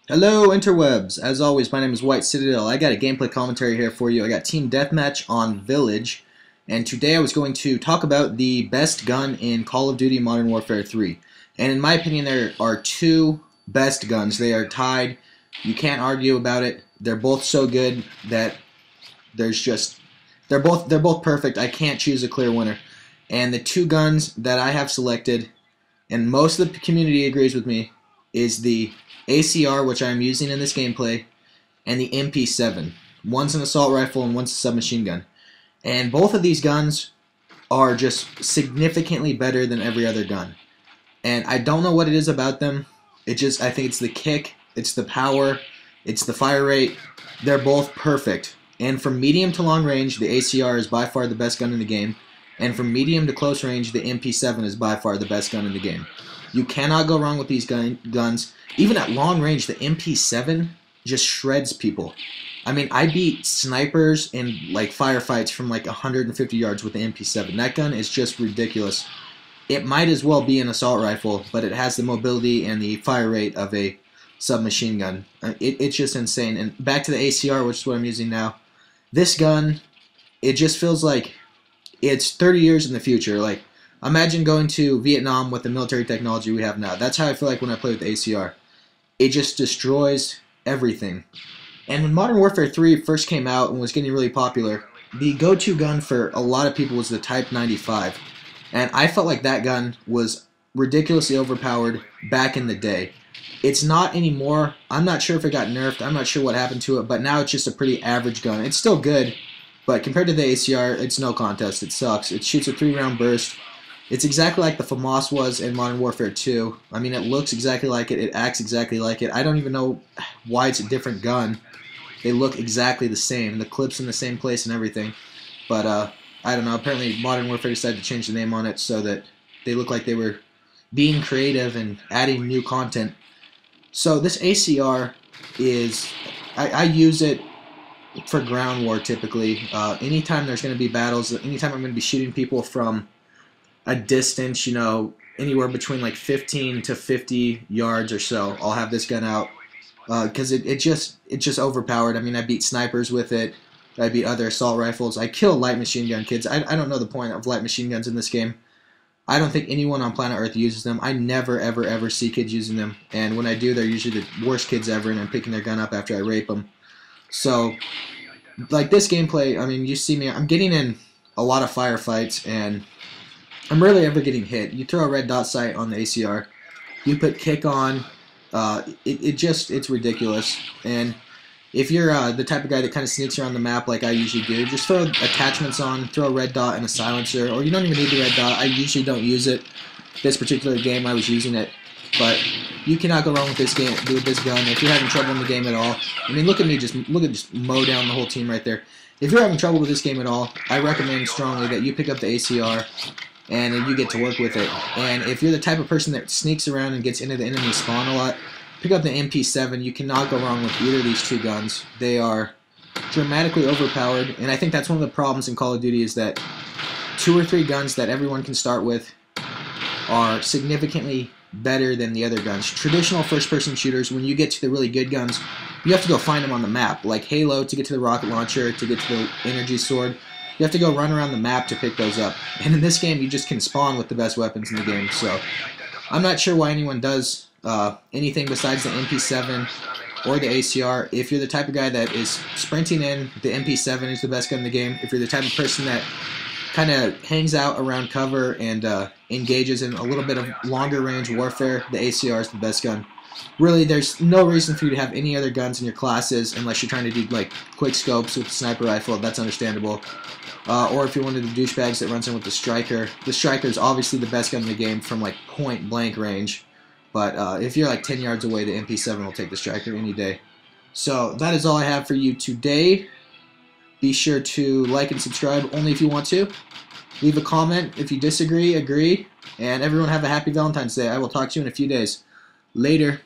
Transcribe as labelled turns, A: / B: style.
A: Hello interwebs, as always my name is White Citadel. I got a gameplay commentary here for you. I got Team Deathmatch on Village, and today I was going to talk about the best gun in Call of Duty Modern Warfare 3. And in my opinion there are two best guns. They are tied. You can't argue about it. They're both so good that they're both perfect. I can't choose a clear winner. And the two guns that I have selected, and most of the community agrees with me, is the ACR, which I'm using in this gameplay, and the MP7. One's an assault rifle and one's a submachine gun. And both of these guns are just significantly better than every other gun. And I don't know what it is about them. I think it's the kick, it's the power, it's the fire rate. They're both perfect. And from medium to long range, the ACR is by far the best gun in the game. And from medium to close range, the MP7 is by far the best gun in the game. You cannot go wrong with these guns. Even at long range, the MP7 just shreds people. I mean, I beat snipers in like firefights from like 150 yards with the MP7. That gun is just ridiculous. It might as well be an assault rifle, but it has the mobility and the fire rate of a submachine gun. It's just insane. And back to the ACR, which is what I'm using now. This gun, it just feels like it's 30 years in the future. Like, imagine going to Vietnam with the military technology we have now. That's how I feel like when I play with the ACR. It just destroys everything. And when Modern Warfare 3 first came out and was getting really popular, the go-to gun for a lot of people was the Type 95. And I felt like that gun was ridiculously overpowered back in the day. It's not anymore. I'm not sure if it got nerfed. I'm not sure what happened to it, but now it's just a pretty average gun. It's still good, but compared to the ACR, it's no contest. It sucks. It shoots a 3-round burst. It's exactly like the FAMAS was in Modern Warfare 2. I mean, it looks exactly like it. It acts exactly like it. I don't even know why it's a different gun. They look exactly the same. The clip's in the same place and everything. But, I don't know. Apparently, Modern Warfare decided to change the name on it so that they look like they were being creative and adding new content. So this ACR is... I use it for ground war, typically. Anytime there's going to be battles, anytime I'm going to be shooting people from a distance, you know, anywhere between like 15 to 50 yards or so, I'll have this gun out because it's just overpowered. I mean, I beat snipers with it. I beat other assault rifles. I kill light machine gun kids. I don't know the point of light machine guns in this game. I don't think anyone on planet Earth uses them. I never, ever, ever see kids using them. And when I do, they're usually the worst kids ever, and I'm picking their gun up after I rape them. So, like this gameplay, I mean, you see me, I'm getting in a lot of firefights, and I'm rarely ever getting hit. You throw a red dot sight on the ACR, you put kick on, it's ridiculous. And if you're the type of guy that kind of sneaks around the map like I usually do, just throw attachments on, throw a red dot and a silencer, or you don't even need the red dot. I usually don't use it. This particular game I was using it, but you cannot go wrong with this game, with this gun. If you're having trouble in the game at all, I mean, look at me, just mow down the whole team right there. If you're having trouble with this game at all, I recommend strongly that you pick up the ACR and you get to work with it. And if you're the type of person that sneaks around and gets into the enemy spawn a lot, pick up the MP7. You cannot go wrong with either of these two guns. They are dramatically overpowered, and I think that's one of the problems in Call of Duty is that 2 or 3 guns that everyone can start with are significantly better than the other guns. Traditional first-person shooters, when you get to the really good guns, you have to go find them on the map, like Halo to get to the rocket launcher, to get to the energy sword. You have to go run around the map to pick those up. And in this game, you just can spawn with the best weapons in the game. So I'm not sure why anyone does anything besides the MP7 or the ACR. If you're the type of guy that is sprinting in, the MP7 is the best gun in the game. If you're the type of person that kind of hangs out around cover and engages in a little bit of longer range warfare, the ACR is the best gun. Really, there's no reason for you to have any other guns in your classes unless you're trying to do like quick scopes with the sniper rifle. That's understandable. Or if you're one of the douchebags that runs in with the striker is obviously the best gun in the game from like point blank range. But if you're like 10 yards away, the MP7 will take the striker any day. So that is all I have for you today. Be sure to like and subscribe only if you want to. Leave a comment if you disagree, agree, and everyone have a happy Valentine's Day. I will talk to you in a few days. Later.